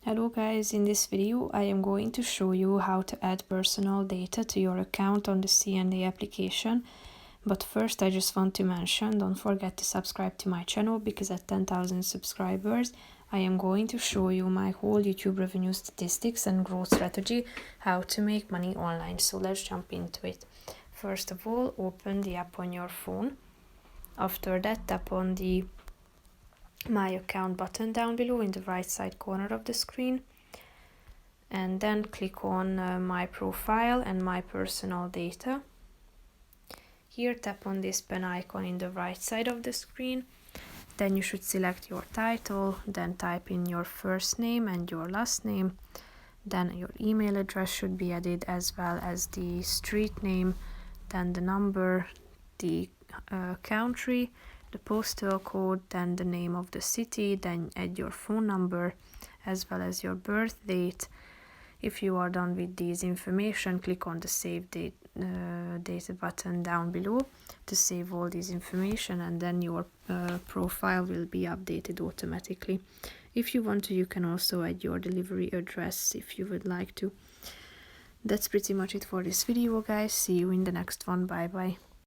Hello guys, in this video I am going to show you how to add personal data to your account on the C&A application. But first I just want to mention, don't forget to subscribe to my channel because at 10,000 subscribers I am going to show you my whole YouTube revenue statistics and growth strategy, how to make money online. So let's jump into it. First of all, open the app on your phone. After that, tap on the My Account button down below in the right side corner of the screen, and then click on My Profile and My Personal Data. Here tap on this pen icon in the right side of the screen. Then you should select your title, then type in your first name and your last name. Then your email address should be added, as well as the street name, then the number, the country, the postal code, then the name of the city, then add your phone number as well as your birth date. If you are done with these information, click on the Save Data button down below to save all this information, and then your profile will be updated automatically. If you want to, you can also add your delivery address if you would like to. That's pretty much it for this video, guys. See you in the next one. Bye bye.